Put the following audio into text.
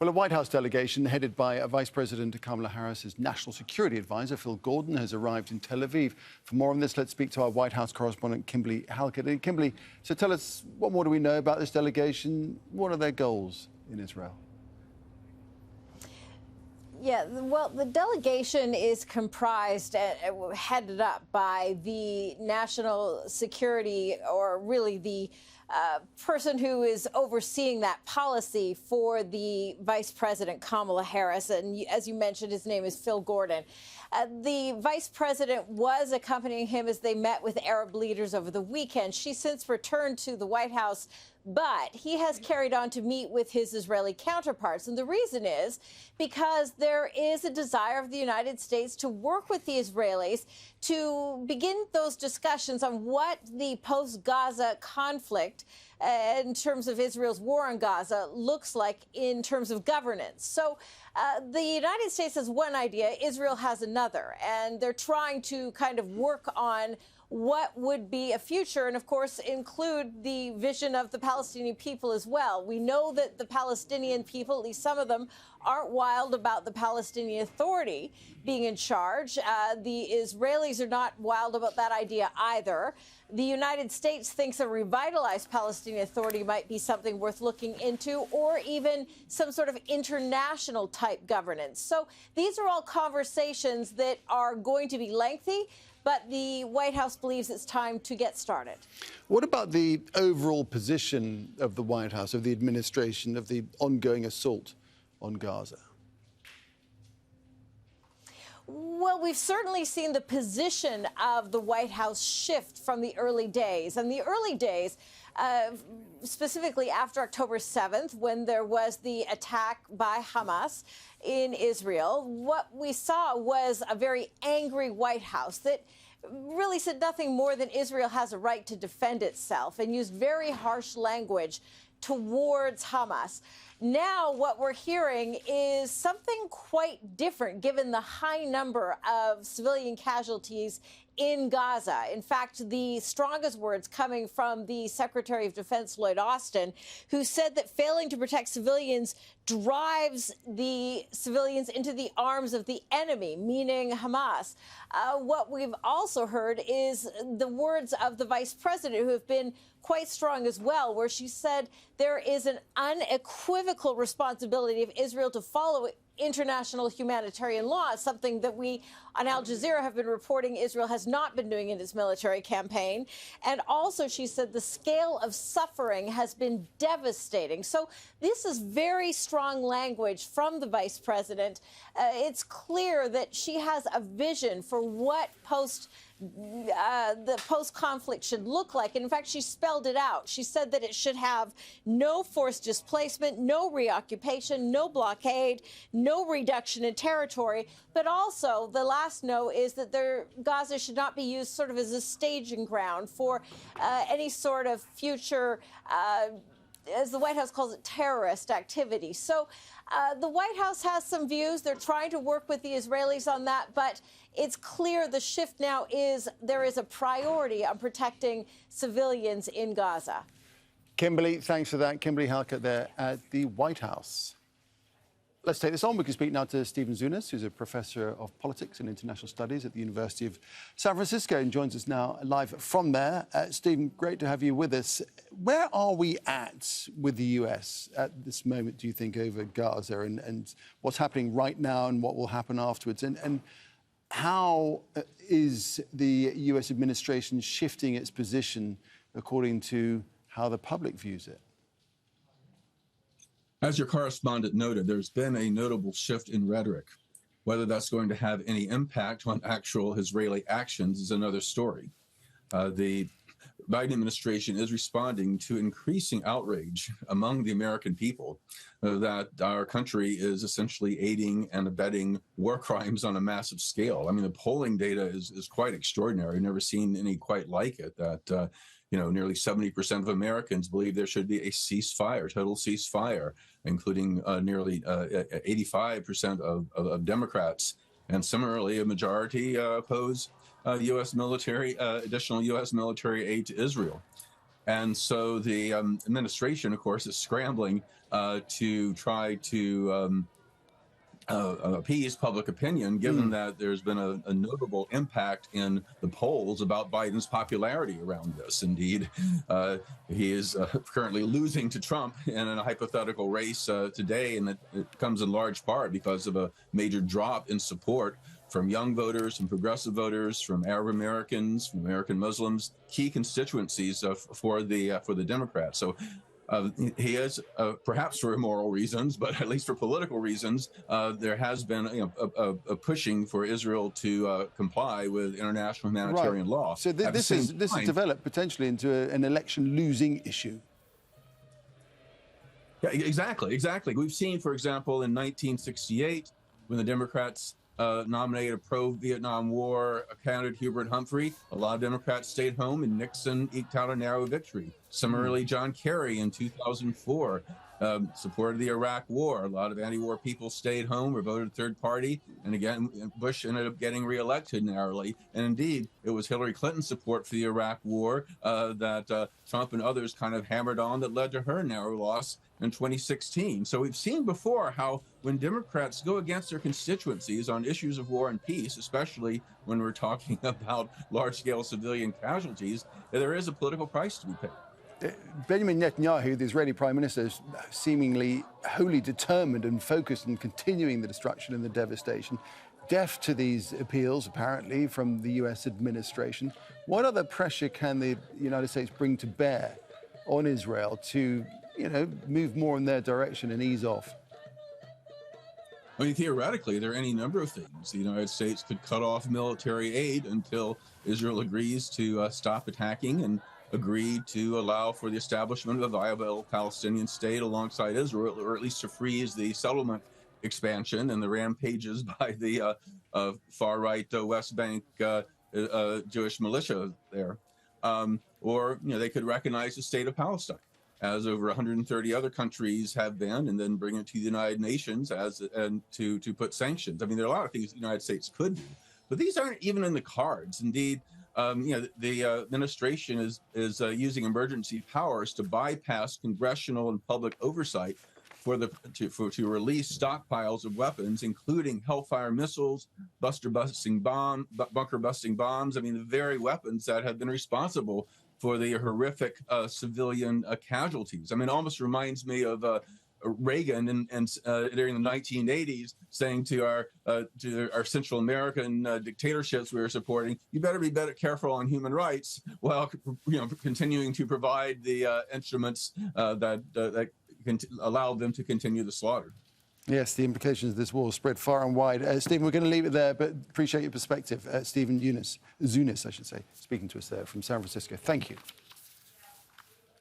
Well, a White House delegation headed by Vice President Kamala Harris's National Security Advisor, Phil Gordon, has arrived in Tel Aviv. For more on this, let's speak to our White House correspondent, Kimberly Halkett. Kimberly, so tell us, what more do we know about this delegation? What are their goals in Israel? Yeah, well, the delegation is comprised, headed up by the national security, or really the person who is overseeing that policy for the Vice President Kamala Harris. And as you mentioned, his name is Phil Gordon. The Vice President was accompanying him as they met with Arab leaders over the weekend. She's since returned to the White House, but he has carried on to meet with his Israeli counterparts. And the reason is because there is a desire of the United States to work with the Israelis to begin those discussions on what the post-Gaza conflict in terms of Israel's war on Gaza looks like in terms of governance. So the United States has one idea, Israel has another, and they're trying to kind of work on what would be a future and, of course, include the vision of the Palestinian people as well. We know that the Palestinian people, at least some of them, aren't wild about the Palestinian Authority being in charge. The Israelis are not wild about that idea either. The United States thinks a revitalized Palestinian Authority might be something worth looking into, or even some sort of international type governance. So these are all conversations that are going to be lengthy, but the White House believes it's time to get started. What about the overall position of the White House, of the administration, of the ongoing assault on Gaza? Well, we've certainly seen the position of the White House shift from the early days. And the early days, specifically after October 7th, when there was the attack by Hamas in Israel, what we saw was a very angry White House that really said nothing more than Israel has a right to defend itself and used very harsh language towards Hamas. Now what we're hearing is something quite different, given the high number of civilian casualties in Gaza. In fact, the strongest words coming from the Secretary of Defense, Lloyd Austin, who said that failing to protect civilians drives the civilians into the arms of the enemy, meaning Hamas. What we've also heard is the words of the Vice President, who have been quite strong as well, where she said there is an unequivocal responsibility of Israel to follow international humanitarian law, something that we on Al Jazeera have been reporting Israel has not been doing in its military campaign. And also, she said the scale of suffering has been devastating. So this is very strong language from the Vice President. It's clear that she has a vision for what the post-conflict should look like. And in fact, she spelled it out. She said that it should have no forced displacement, no reoccupation, no blockade, no reduction in territory. But also, the last no is that Gaza should not be used sort of as a staging ground for any sort of future, as the White House calls it, terrorist activity. So the White House has some views. They're trying to work with the Israelis on that, but it's clear the shift now is there is a priority on protecting civilians in Gaza. Kimberly, thanks for that. Kimberly Halkett there at the White House. Let's take this on. We can speak now to Stephen Zunes, who's a professor of politics and international studies at the University of San Francisco and joins us now live from there. Stephen, great to have you with us. Where are we at with the US at this moment, do you think, over Gaza and what's happening right now and what will happen afterwards? And how is the US administration shifting its position according to how the public views it? As your correspondent noted, there's been a notable shift in rhetoric. Whether that's going to have any impact on actual Israeli actions is another story. The Biden administration is responding to increasing outrage among the American people that our country is essentially aiding and abetting war crimes on a massive scale. I mean, the polling data is quite extraordinary. I've never seen any quite like it, that nearly 70% of Americans believe there should be a ceasefire, total ceasefire, including nearly 85% of Democrats. And similarly, a majority oppose U.S. military, additional U.S. military aid to Israel. And so the administration, of course, is scrambling to try to appease public opinion, given that there's been a notable impact in the polls about Biden's popularity around this. Indeed, he is currently losing to Trump in a hypothetical race today, and it comes in large part because of a major drop in support from young voters, from progressive voters, from Arab Americans, from American Muslims, key constituencies for the Democrats. So he is, perhaps for immoral reasons, but at least for political reasons, there has been a pushing for Israel to comply with international humanitarian law. So this has developed potentially into an election-losing issue. Yeah, exactly. We've seen, for example, in 1968, when the Democrats nominated a pro-Vietnam War candidate, Hubert Humphrey, a lot of Democrats stayed home, and Nixon eked out a narrow victory. Similarly, John Kerry in 2004 supported the Iraq War. A lot of anti-war people stayed home or voted third party, and again, Bush ended up getting reelected narrowly. And indeed, it was Hillary Clinton's support for the Iraq War that Trump and others kind of hammered on that led to her narrow loss in 2016. So we've seen before how when Democrats go against their constituencies on issues of war and peace, especially when we're talking about large-scale civilian casualties, there is a political price to be paid. Benjamin Netanyahu, the Israeli Prime Minister, is seemingly wholly determined and focused on continuing the destruction and the devastation, deaf to these appeals, apparently, from the US administration. What other pressure can the United States bring to bear on Israel to, move more in their direction and ease off? I mean, theoretically, there are any number of things. The United States could cut off military aid until Israel agrees to stop attacking and agree to allow for the establishment of a viable Palestinian state alongside Israel, or at least to freeze the settlement expansion and the rampages by the far-right West Bank Jewish militia there. Or, they could recognize the state of Palestine, as over 130 other countries have been, and then bring it to the United Nations and to put sanctions. I mean, there are a lot of things the United States could do, but these aren't even in the cards. Indeed, the administration is using emergency powers to bypass congressional and public oversight to release stockpiles of weapons, including Hellfire missiles, bunker-busting bombs. I mean, the very weapons that have been responsible for the horrific civilian casualties. I mean, it almost reminds me of Reagan and during the 1980s saying to our Central American dictatorships we were supporting, you better be careful on human rights, while continuing to provide the instruments that allow them to continue the slaughter. Yes, the implications of this war spread far and wide. Stephen, we're going to leave it there, but appreciate your perspective. Stephen Zunes, I should say, speaking to us there from San Francisco. Thank you.